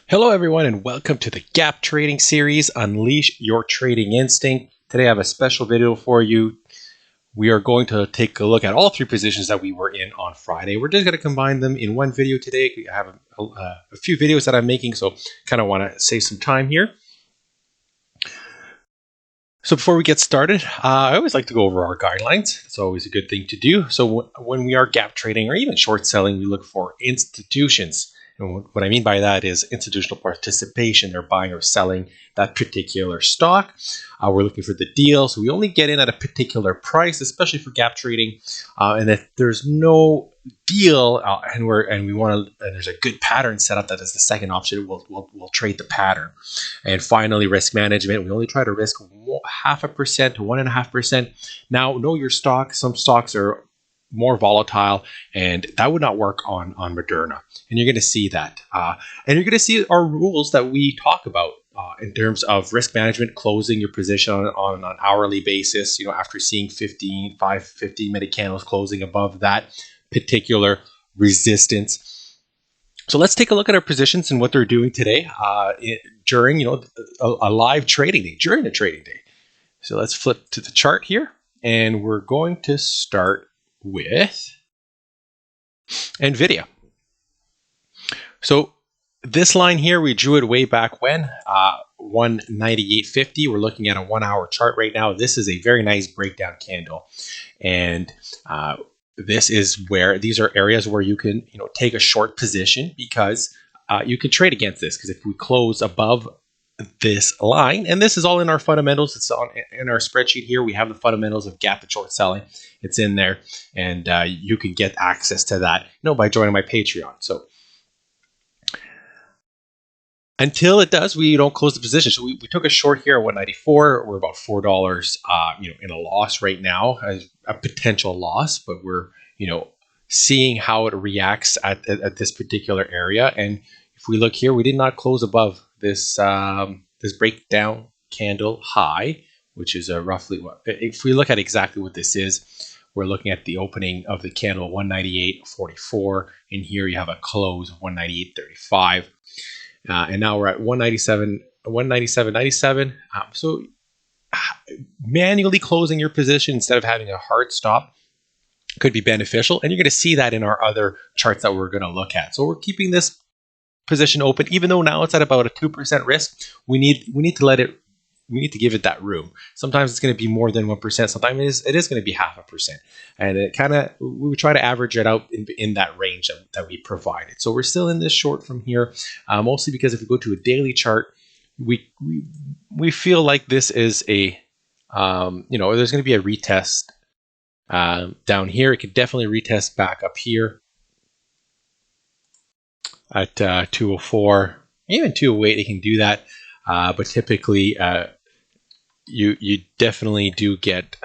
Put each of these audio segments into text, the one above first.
Hello everyone and welcome to the Gap Trading Series, Unleash Your Trading Instinct. Today I have a special video for you. We are going to take a look at all three positions that we were in on Friday. We're just going to combine them in one video today. I have a few videos that I'm making, so kind of want to save some time here. So before we get started, I always like to go over our guidelines. It's always a good thing to do. So when we are gap trading or even short selling, we look for institutions. And what I mean by that is institutional participation. They're buying or selling that particular stock. We're looking for the deal. So we only get in at a particular price, especially for gap trading. And if there's no deal and there's a good pattern set up, that is the second option, we'll trade the pattern. And finally, risk management. We only try to risk 0.5% to 1.5%. Now, know your stock. Some stocks are more volatile, and that would not work on Moderna. And you're going to see that. And you're going to see our rules that we talk about in terms of risk management, closing your position on an hourly basis, after seeing 15-minute candles closing above that particular resistance. So let's take a look at our positions and what they're doing today during a live trading day, during the trading day. So let's flip to the chart here, and we're going to start with nvidia. So this line here, we drew it way back when, 198.50. We're looking at a 1 hour chart right now. This is a very nice breakdown candle, and these are areas where you can take a short position, because you can trade against this, because if we close above this line, and this is all in our fundamentals, it's in our spreadsheet here, we have the fundamentals of gap and short selling. It's in there, and you can get access to that by joining my Patreon. So until it does, we don't close the position. So we took a short here at 194. We're about $4 in a loss right now, as a potential loss, but we're seeing how it reacts at this particular area. And if we look here, we did not close above this this breakdown candle high, which is roughly what, if we look at exactly what this is, we're looking at the opening of the candle 198.44, and here you have a close of 198.35, and now we're at 197.97. So manually closing your position instead of having a hard stop could be beneficial, and you're going to see that in our other charts that we're going to look at. So we're keeping this position open, even though now it's at about a 2% risk. We need to give it that room. Sometimes it's going to be more than 1%. Sometimes it is going to be 0.5%, and we try to average it out in that range that we provided. So we're still in this short from here, mostly because if we go to a daily chart, we feel like this is a there's going to be a retest down here. It could definitely retest back up here at 204, even 208. It can do that, but typically you definitely do get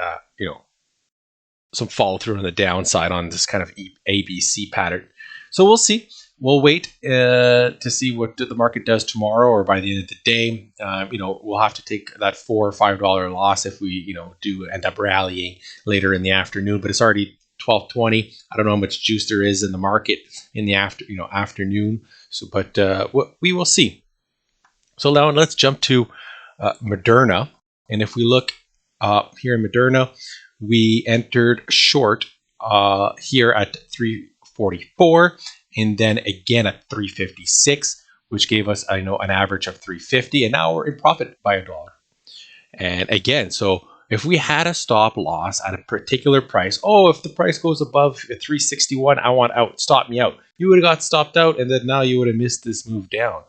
some follow through on the downside on this kind of ABC pattern. So we'll see. We'll wait to see what the market does tomorrow, or by the end of the day. We'll have to take that $4 or $5 loss if we do end up rallying later in the afternoon. But it's already 12:20. I don't know how much juice there is in the market in the afternoon. So, but we will see. So now let's jump to Moderna. And if we look here in Moderna, we entered short here at 344, and then again at 356, which gave us an average of 350, and now we're in profit by $1. And again, so if we had a stop loss at a particular price, if the price goes above 361, I want out, stop me out. You would have got stopped out, and then now you would have missed this move down.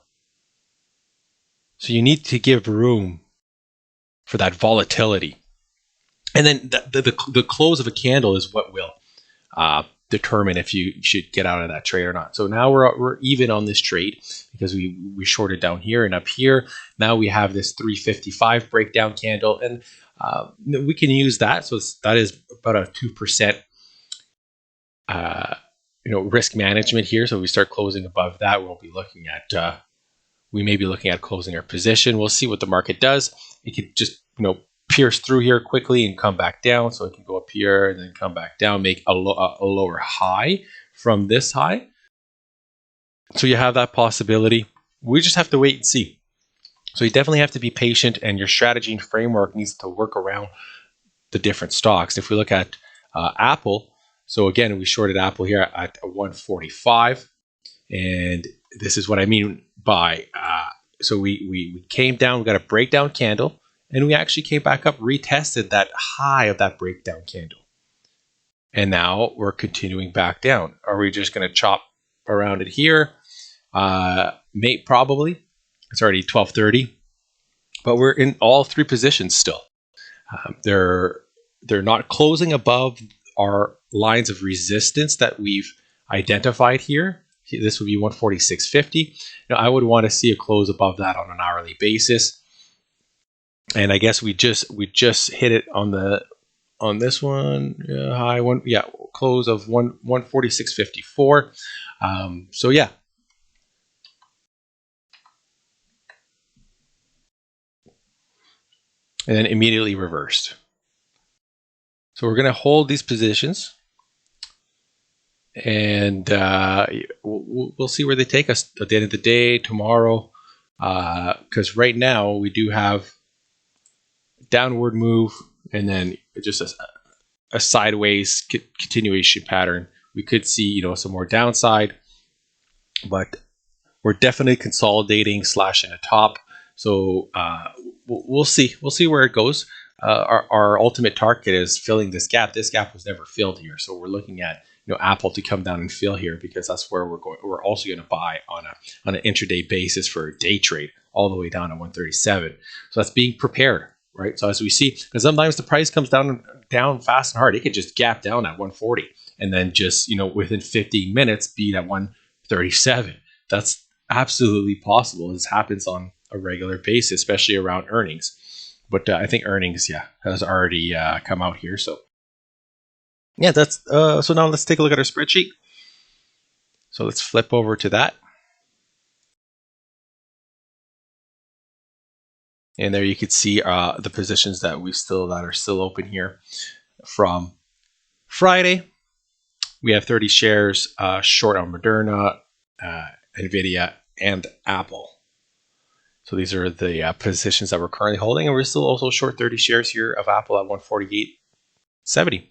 So you need to give room for that volatility. And then the close of a candle is what will determine if you should get out of that trade or not. So now we're even on this trade, because we shorted down here and up here. Now we have this 355 breakdown candle, and we can use that. So that is about a 2% risk management here. So if we start closing above that, we may be looking at closing our position. We'll see what the market does. It could just pierce through here quickly and come back down. So it can go up here and then come back down, make a lower high from this high. So you have that possibility. we just have to wait and see. So you definitely have to be patient, and your strategy and framework needs to work around the different stocks. If we look at Apple, so again, we shorted Apple here at 145, and this is what I mean by so we came down, we got a breakdown candle, and we actually came back up, retested that high of that breakdown candle, and now we're continuing back down. Are we just going to chop around it here? Probably. It's already 12:30, but we're in all three positions still. They're not closing above our lines of resistance that we've identified here. This would be 146.50. Now, I would want to see a close above that on an hourly basis, and I guess we just hit it on this one, high one, close of 146.54. So yeah. And then immediately reversed. So we're going to hold these positions, and we'll see where they take us at the end of the day, tomorrow, because right now we do have downward move and then just a sideways continuation pattern. We could see, some more downside, but we're definitely consolidating / in a top. So we'll see. We'll see where it goes. Our ultimate target is filling this gap. This gap was never filled here, so we're looking at Apple to come down and fill here, because that's where we're going. We're also going to buy on an intraday basis for a day trade all the way down to 137. So that's being prepared, right? So as we see, because sometimes the price comes down fast and hard. It could just gap down at 140 and then just within 15 minutes be at 137. That's absolutely possible. This happens on a regular basis, especially around earnings. But I think earnings, has already come out here. So yeah, that's so now let's take a look at our spreadsheet. So let's flip over to that. And there you can see the positions that are still open here from Friday. We have 30 shares short on Moderna, nvidia, and Apple. So these are the positions that we're currently holding, and we're still also short 30 shares here of Apple at 148.70.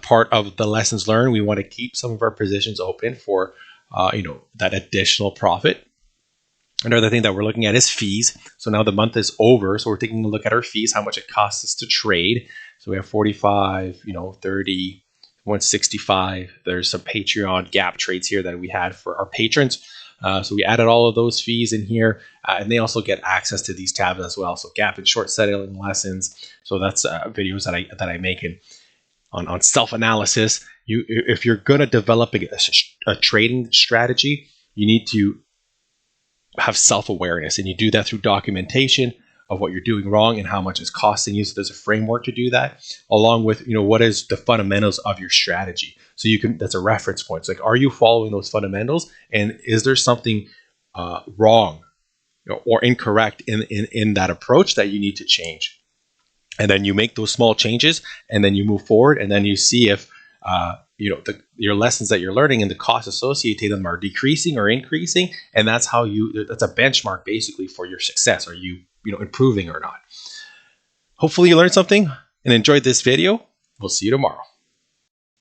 Part of the lessons learned, we want to keep some of our positions open for that additional profit. Another thing that we're looking at is fees. So now the month is over, so we're taking a look at our fees, how much it costs us to trade. So we have 45, 30, 165. There's some Patreon gap trades here that we had for our patrons. So we added all of those fees in here, and they also get access to these tabs as well. So gap and short settling lessons. So that's videos that I make on self-analysis. If you're going to develop a trading strategy, you need to have self-awareness, and you do that through documentation of what you're doing wrong and how much it's costing you. So there's a framework to do that, along with what is the fundamentals of your strategy. So that's a reference point. It's like, are you following those fundamentals, and is there something wrong or incorrect in that approach that you need to change? And then you make those small changes, and then you move forward, and then you see if your lessons that you're learning and the costs associated with them are decreasing or increasing, and that's a benchmark basically for your success. Are you improving or not? Hopefully you learned something and enjoyed this video. We'll see you tomorrow.